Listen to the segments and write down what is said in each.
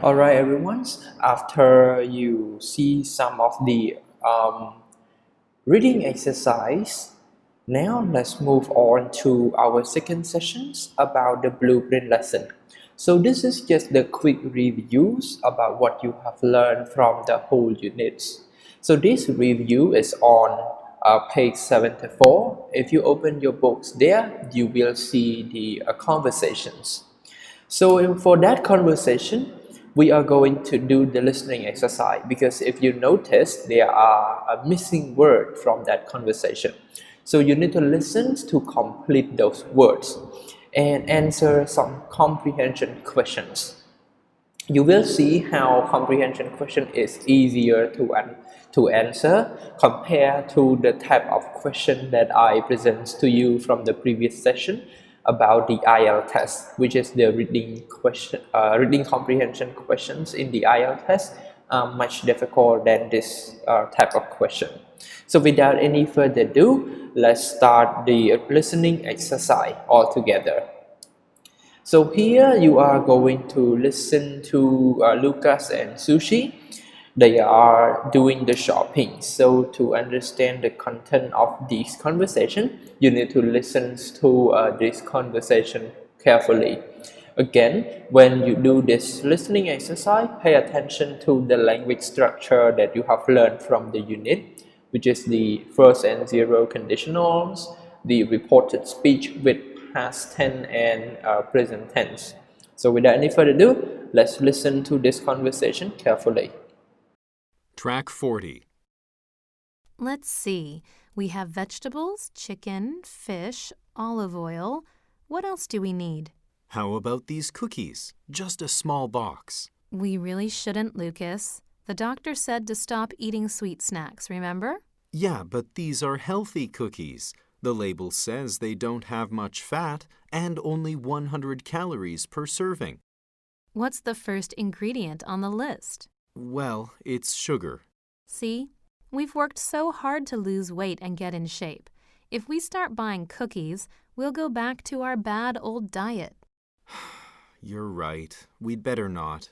Alright, everyone. After you see some of the reading exercise, now let's move on to our second sessions about the blueprint lesson. So this is just the quick reviews about what you have learned from the whole units. So this review is on page 74. If you open your books there, you will see the conversations. So for that conversation, we are going to do the listening exercise because if you notice, there are a missing word from that conversation. So you need to listen to complete those words and answer some comprehension questions. You will see how comprehension question is easier to answer compared to the type of question that I present to you from the previous session about the IELTS test, which is the reading comprehension questions in the IELTS test are much difficult than this type of question. So without any further ado, let's start the listening exercise altogether. So here you are going to listen to Lucas and Sushi. They are doing the shopping. So to understand the content of this conversation, you need to listen to this conversation carefully. Again, when you do this listening exercise, pay attention to the language structure that you have learned from the unit, which is the first and zero conditionals, the reported speech with past tense and present tense. So without any further ado, let's listen to this conversation carefully. Track 40. Let's see. We have vegetables, chicken, fish, olive oil. What else do we need? How about these cookies? Just a small box. We really shouldn't, Lucas. The doctor said to stop eating sweet snacks, remember? Yeah, but these are healthy cookies. The label says they don't have much fat and only 100 calories per serving. What's the first ingredient on the list? Well, it's sugar. See? We've worked so hard to lose weight and get in shape. If we start buying cookies, we'll go back to our bad old diet. You're right. We'd better not.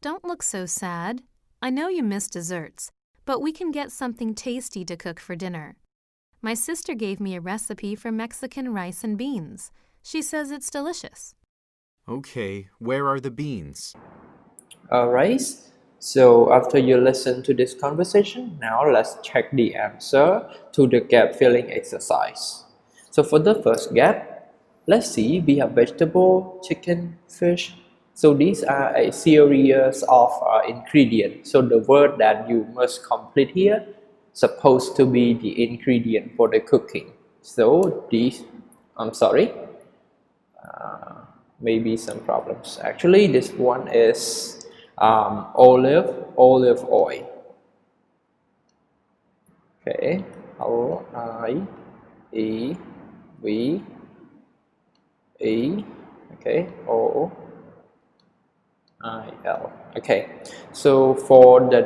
Don't look so sad. I know you miss desserts, but we can get something tasty to cook for dinner. My sister gave me a recipe for Mexican rice and beans. She says it's delicious. Okay, where are the beans? Alright, so after you listen to this conversation, now let's check the answer to the gap filling exercise. So for the first gap, let's see, we have vegetable, chicken, fish. So these are a series of ingredients. So the word that you must complete here supposed to be the ingredient for the cooking. So these, I'm sorry, maybe some problems. Actually, this one is olive oil. Okay, O-I-E-V-E, okay, O-I-L. Okay, so for the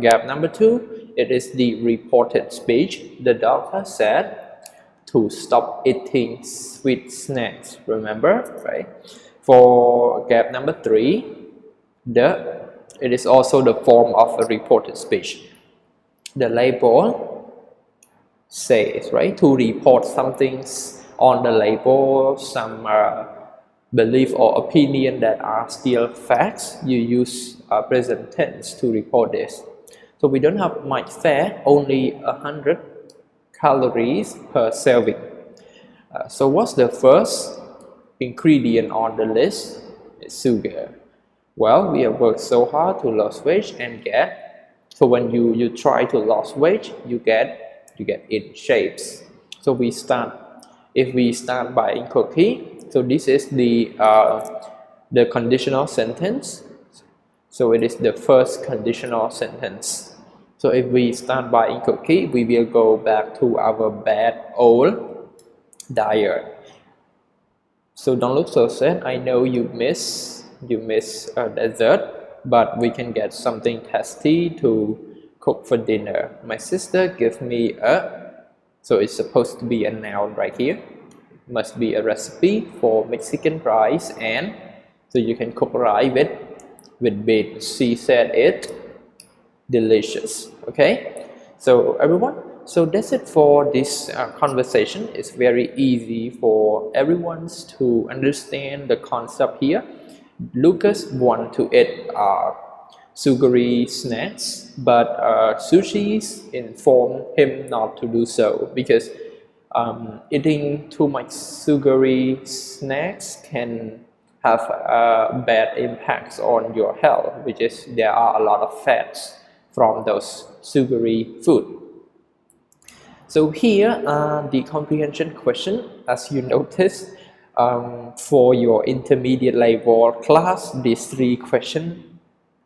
gap number 2, it is the reported speech. The doctor said to stop eating sweet snacks, remember, right? For gap number 3, it is also the form of a reported speech. The label says, right, to report something on the label, some belief or opinion that are still facts, you use present tense to report this. So we don't have much fat, only 100 calories per serving. So what's the first ingredient on the list? It's sugar. Well, we have worked so hard to lose weight and get. So when you try to lose weight, you get in shapes. So if we start by cookie. So this is the conditional sentence. So it is the first conditional sentence. So if we start by cookie, we will go back to our bad old diet. So don't look so sad. I know you miss dessert, but we can get something tasty to cook for dinner. My sister gave me so it's supposed to be a noun right here. Must be a recipe for Mexican rice, and so you can cook rice with with beans. She said it delicious. Okay, so everyone, so that's it for this conversation. It's very easy for everyone to understand the concept here. Lucas want to eat sugary snacks, but sushi informed him not to do so because eating too much sugary snacks can have bad impacts on your health, which is there are a lot of fats from those sugary food. So here are the comprehension question. As you notice, for your intermediate level class, these three questions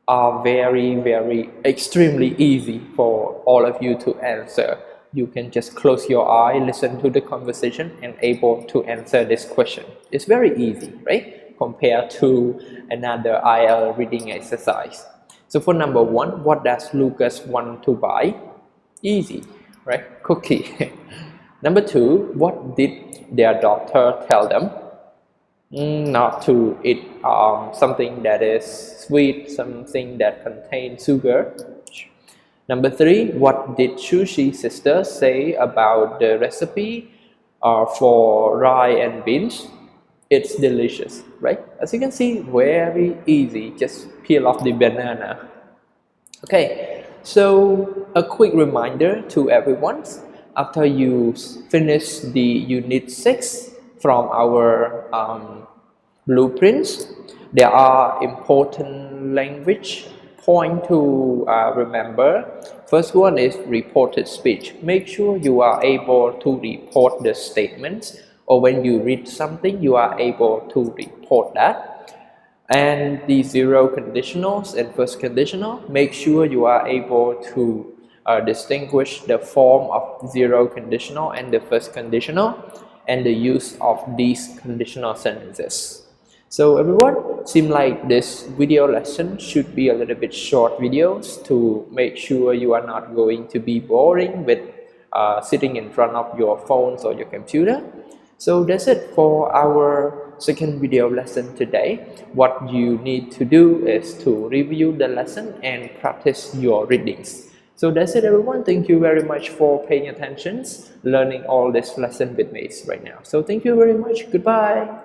are very extremely easy for all of you to answer. You can just close your eye, listen to the conversation, and able to answer this question. It's very easy, right? Compared to another IL reading exercise. So for number one, what does Lucas want to buy? Easy, right? Cookie. Number two, what did their doctor tell them? Not to eat something that is sweet, something that contains sugar. Number three, what did Sushi sister say about the recipe for rye and beans? It's delicious, right? As you can see, very easy. Just peel off the banana. Okay, so a quick reminder to everyone, after you finish the unit 6 from our blueprints, there are important language point to remember. First one is reported speech. Make sure you are able to report the statements, or when you read something you are able to report that. And the zero conditionals and first conditional, make sure you are able to distinguish the form of zero conditional and the first conditional and the use of these conditional sentences. So everyone, seems like this video lesson should be a little bit short videos to make sure you are not going to be boring with sitting in front of your phones or your computer. So that's it for our second video lesson today. What you need to do is to review the lesson and practice your readings. So that's it everyone. Thank you very much for paying attention, learning all this lesson with me right now. So thank you very much. Goodbye.